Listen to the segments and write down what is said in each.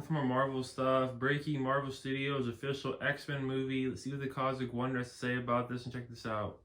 from our Marvel stuff. Breaking Marvel Studios official X-Men movie. Let's see what the Cosmic Wonder has to say about this and check this out.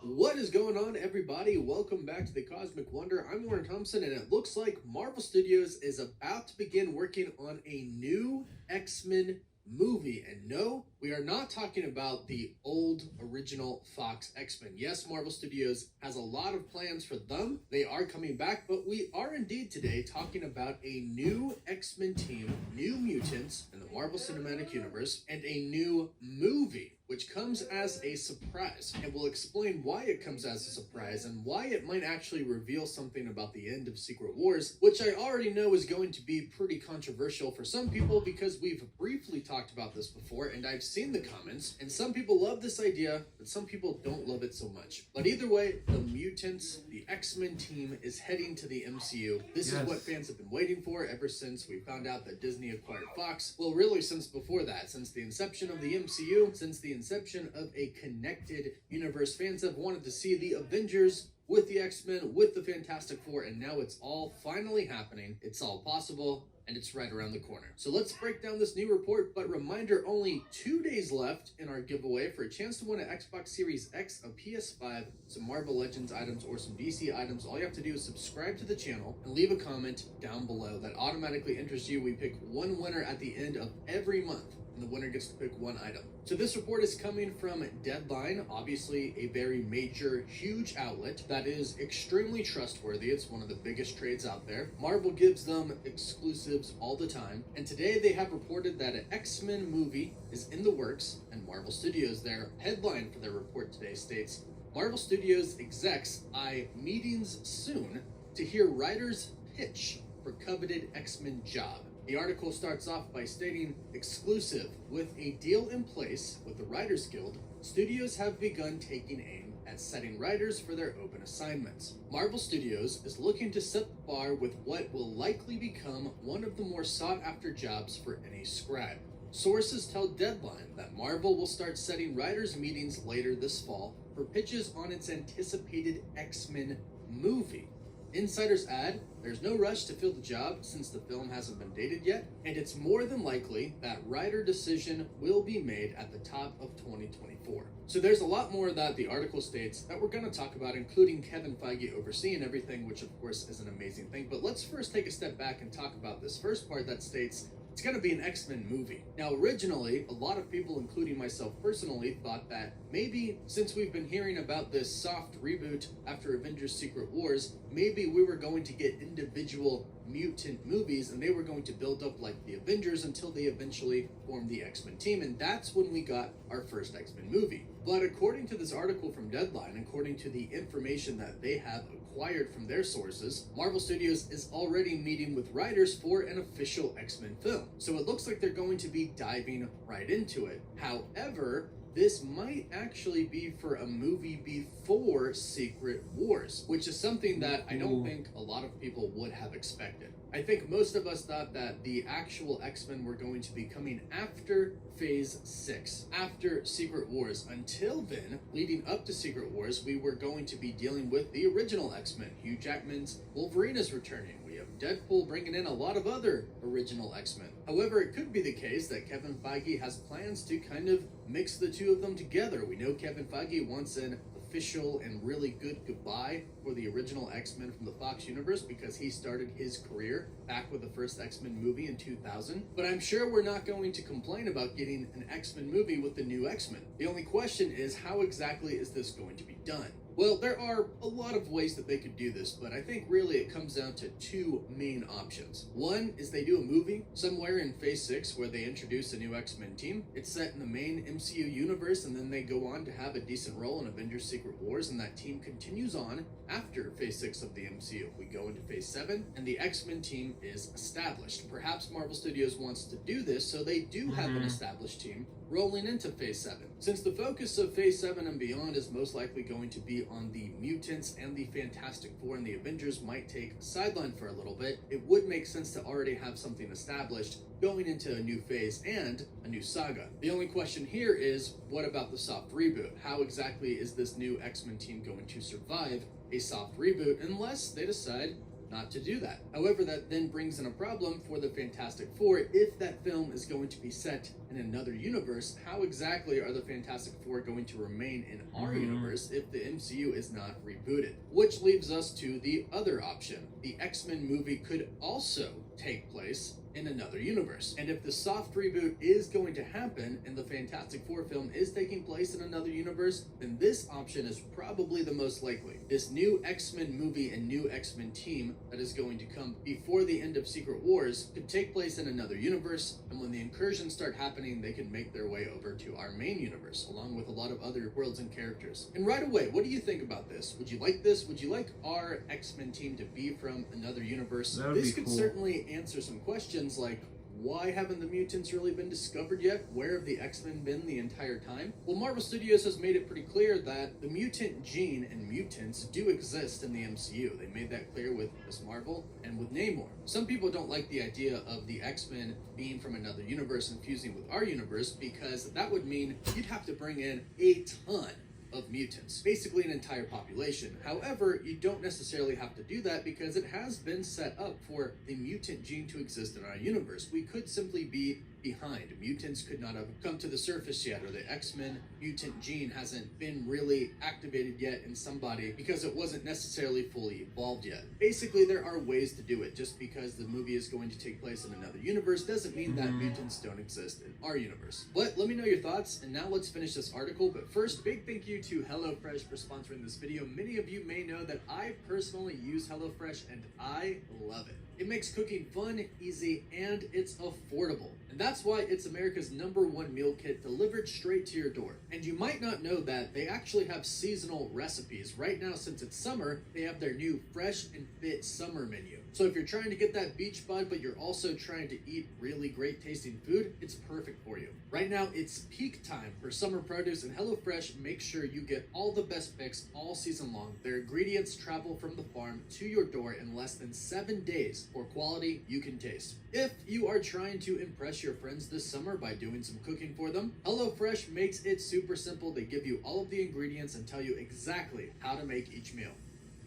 What is going on, everybody? Welcome back to the Cosmic Wonder. I'm Warren Thompson, and it looks like Marvel Studios is about to begin working on a new X-Men movie. And no, we are not talking about the old original Fox X-Men. Yes, Marvel Studios has a lot of plans for them. They are coming back, but we are indeed today talking about a new X-Men team, new mutants in the Marvel Cinematic Universe, and a new movie, which comes as a surprise. And we'll explain why it comes as a surprise and why it might actually reveal something about the end of Secret Wars, which I already know is going to be pretty controversial for some people because we've briefly talked about this before and I've seen the comments, and some people love this idea, but some people don't love it so much. But either way, the mutants, the X-Men team is heading to the MCU. This is what fans have been waiting for ever since we found out that Disney acquired Fox. Well, really since before that, since the inception of the MCU, since the inception of a connected universe. Fans have wanted to see the Avengers with the X-Men, with the Fantastic Four, and now it's all finally happening. It's all possible, and it's right around the corner. So let's break down this new report, but reminder, only 2 days left in our giveaway for a chance to win an Xbox Series X, a PS5, some Marvel Legends items, or some DC items. All you have to do is subscribe to the channel and leave a comment down below. That automatically enters you. We pick one winner at the end of every month, and the winner gets to pick one item. So this report is coming from Deadline, obviously a very major, huge outlet that is extremely trustworthy. It's one of the biggest trades out there. Marvel gives them exclusives all the time, and today they have reported that an X-Men movie is in the works, and Marvel Studios, their headline for their report today states, Marvel Studios execs eye meetings soon to hear writers pitch for coveted X-Men job. The article starts off by stating, exclusive, with a deal in place with the Writers Guild, studios have begun taking aim at setting writers for their open assignments. Marvel Studios is looking to set the bar with what will likely become one of the more sought-after jobs for any scribe. Sources tell Deadline that Marvel will start setting writers' meetings later this fall for pitches on its anticipated X-Men movie. Insiders add, there's no rush to fill the job since the film hasn't been dated yet, and it's more than likely that writer decision will be made at the top of 2024. So there's a lot more that the article states that we're going to talk about, including Kevin Feige overseeing everything, which of course is an amazing thing. But let's first take a step back and talk about this first part that states, it's going to be an X-Men movie. Now, originally, a lot of people, including myself personally, thought that maybe since we've been hearing about this soft reboot after Avengers Secret Wars, maybe we were going to get individual mutant movies and they were going to build up like the Avengers until they eventually formed the X-Men team, and that's when we got our first X-Men movie. But according to this article from Deadline, according to the information that they have acquired from their sources, Marvel Studios is already meeting with writers for an official X-Men film. So it looks like they're going to be diving right into it. However, this might actually be for a movie before Secret Wars, which is something that I don't think a lot of people would have expected. I think most of us thought that the actual X-Men were going to be coming after Phase 6, after Secret Wars. Until then, leading up to Secret Wars, we were going to be dealing with the original X-Men. Hugh Jackman's Wolverine is returning. We have Deadpool bringing in a lot of other original X-Men. However, it could be the case that Kevin Feige has plans to kind of mix the two of them together. We know Kevin Feige wants an official and really good goodbye for the original X-Men from the Fox universe because he started his career back with the first X-Men movie in 2000. But I'm sure we're not going to complain about getting an X-Men movie with the new X-Men. The only question is, how exactly is this going to be done? Well, there are a lot of ways that they could do this, but I think really it comes down to two main options. One is they do a movie somewhere in Phase 6 where they introduce a new X-Men team. It's set in the main MCU universe, and then they go on to have a decent role in Avengers Secret Wars, and that team continues on after Phase 6 of the MCU. We go into Phase 7, and the X-Men team is established. Perhaps Marvel Studios wants to do this so they do have an established team rolling into Phase 7. Since the focus of Phase 7 and beyond is most likely going to be on the mutants, and the Fantastic Four and the Avengers might take a sideline for a little bit, it would make sense to already have something established going into a new phase and a new saga. The only question here is, what about the soft reboot? How exactly is this new X-Men team going to survive a soft reboot unless they decide not to do that. However, that then brings in a problem for the Fantastic Four. If that film is going to be set in another universe, how exactly are the Fantastic Four going to remain in our universe if the MCU is not rebooted? Which leaves us to the other option. The X-Men movie could also take place in another universe. And if the soft reboot is going to happen and the Fantastic Four film is taking place in another universe, then this option is probably the most likely. This new X-Men movie and new X-Men team that is going to come before the end of Secret Wars could take place in another universe, and when the incursions start happening, they can make their way over to our main universe, along with a lot of other worlds and characters. And right away, what do you think about this? Would you like this? Would you like our X-Men team to be from another universe? This could certainly answer some questions like, why haven't the mutants really been discovered yet? Where have the X-Men been the entire time? Well, Marvel Studios has made it pretty clear that the mutant gene and mutants do exist in the MCU. They made that clear with Ms. Marvel and with Namor. Some people don't like the idea of the X-Men being from another universe and fusing with our universe, because that would mean you'd have to bring in a ton of mutants, basically an entire population. However, you don't necessarily have to do that because it has been set up for the mutant gene to exist in our universe. We could simply be behind. Mutants could not have come to the surface yet, or the X-Men mutant gene hasn't been really activated yet in somebody because it wasn't necessarily fully evolved yet. Basically, there are ways to do it. Just because the movie is going to take place in another universe doesn't mean that mutants don't exist in our universe. But let me know your thoughts, and now let's finish this article. But first, big thank you to HelloFresh for sponsoring this video. Many of you may know that I personally use HelloFresh and I love it. It makes cooking fun, easy, and it's affordable. And that's why it's America's #1 meal kit delivered straight to your door. And you might not know that they actually have seasonal recipes. Right now, since it's summer, they have their new Fresh and Fit summer menu. So if you're trying to get that beach bud, but you're also trying to eat really great tasting food, it's perfect for you. Right now, it's peak time for summer produce, and HelloFresh makes sure you get all the best picks all season long. Their ingredients travel from the farm to your door in less than 7 days for quality you can taste. If you are trying to impress your friends this summer by doing some cooking for them, HelloFresh makes it super simple. They give you all of the ingredients and tell you exactly how to make each meal.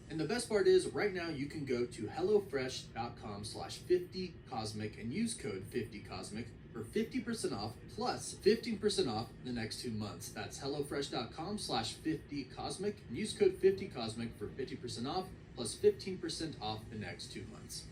And the best part is, right now you can go to hellofresh.com/50cosmic and use code 50cosmic for 50% off plus 15% off in the next 2 months. That's hellofresh.com/50cosmic and use code 50cosmic for 50% off plus 15% off the next 2 months.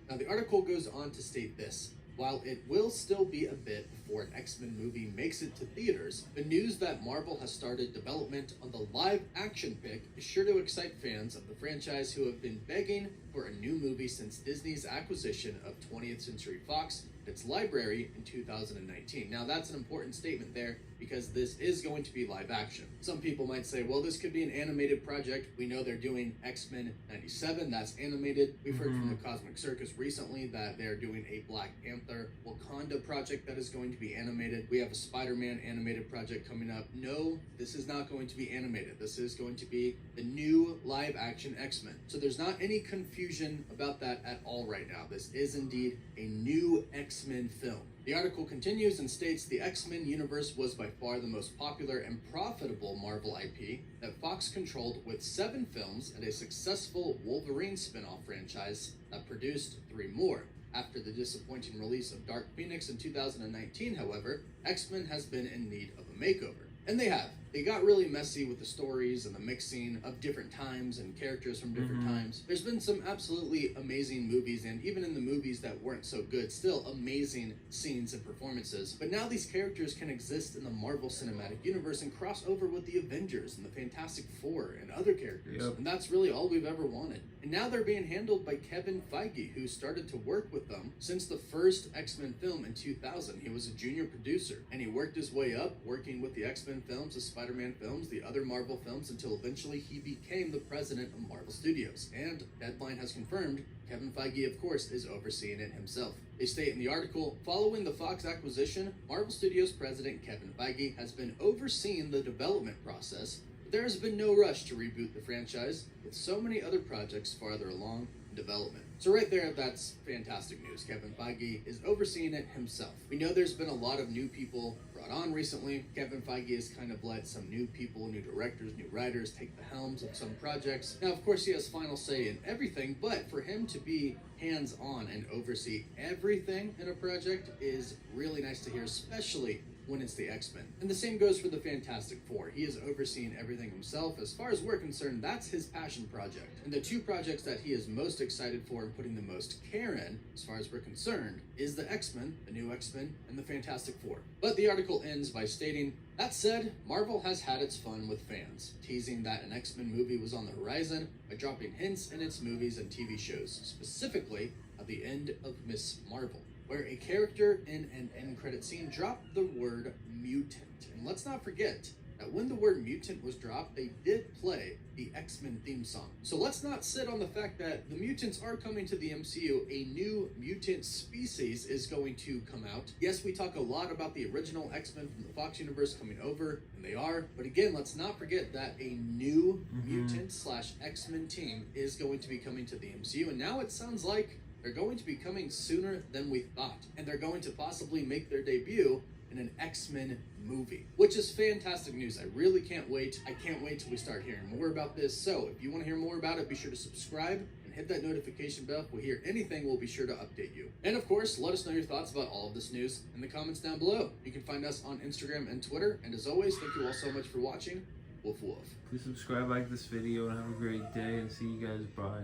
Now, the article goes on to state this. While it will still be a bit before an X-Men movie makes it to theaters, the news that Marvel has started development on the live-action pick is sure to excite fans of the franchise who have been begging for a new movie since Disney's acquisition of 20th Century Fox and its library in 2019. Now, that's an important statement there because this is going to be live action. Some people might say, well, this could be an animated project. We know they're doing X-Men 97, that's animated. We've heard from the Cosmic Circus recently that they're doing a Black Panther Wakanda project that is going to be animated. We have a Spider-Man animated project coming up. No, this is not going to be animated. This is going to be the new live action X-Men. So there's not any confusion about that at all right now. This is indeed a new X-Men film. The article continues and states the X-Men universe was by far the most popular and profitable Marvel IP that Fox controlled, with 7 films and a successful Wolverine spin-off franchise that produced 3 more. After the disappointing release of Dark Phoenix in 2019, however, X-Men has been in need of a makeover. And they have. They got really messy with the stories and the mixing of different times and characters from different times. There's been some absolutely amazing movies, and even in the movies that weren't so good, still amazing scenes and performances. But now these characters can exist in the Marvel Cinematic Universe and cross over with the Avengers and the Fantastic Four and other characters. And that's really all we've ever wanted. And now they're being handled by Kevin Feige, who started to work with them since the first X-Men film in 2000. He was a junior producer, and he worked his way up, working with the X-Men films, the Spider-Man films, the other Marvel films, until eventually he became the president of Marvel Studios. And Deadline has confirmed Kevin Feige, of course, is overseeing it himself. They state in the article, following the Fox acquisition, Marvel Studios president Kevin Feige has been overseeing the development process, but there has been no rush to reboot the franchise, with so many other projects farther along in development. So right there, that's fantastic news. Kevin Feige is overseeing it himself. We know there's been a lot of new people brought on recently. Kevin Feige has kind of let some new people, new directors, new writers take the helms of some projects. Now, of course, he has final say in everything, but for him to be hands-on and oversee everything in a project is really nice to hear, especially when it's the X-Men. And the same goes for the Fantastic Four. He is overseeing everything himself. As far as we're concerned, that's his passion project. And the two projects that he is most excited for and putting the most care in, as far as we're concerned, is the X-Men, the new X-Men, and the Fantastic Four. But the article ends by stating, that said, Marvel has had its fun with fans, teasing that an X-Men movie was on the horizon by dropping hints in its movies and TV shows, specifically at the end of Miss Marvel, where a character in an end credit scene dropped the word mutant. And let's not forget that when the word mutant was dropped, they did play the X-Men theme song. So let's not sit on the fact that the mutants are coming to the MCU. A new mutant species is going to come out. Yes, we talk a lot about the original X-Men from the Fox universe coming over, and they are. But again, let's not forget that a new mutant / X-Men team is going to be coming to the MCU. And now it sounds like they're going to be coming sooner than we thought. And they're going to possibly make their debut in an X-Men movie, which is fantastic news. I really can't wait. I can't wait till we start hearing more about this. So if you want to hear more about it, be sure to subscribe and hit that notification bell. If we hear anything, we'll be sure to update you. And of course, let us know your thoughts about all of this news in the comments down below. You can find us on Instagram and Twitter. And as always, thank you all so much for watching. Woof woof. Please subscribe, like this video, and have a great day, and see you guys. Bye.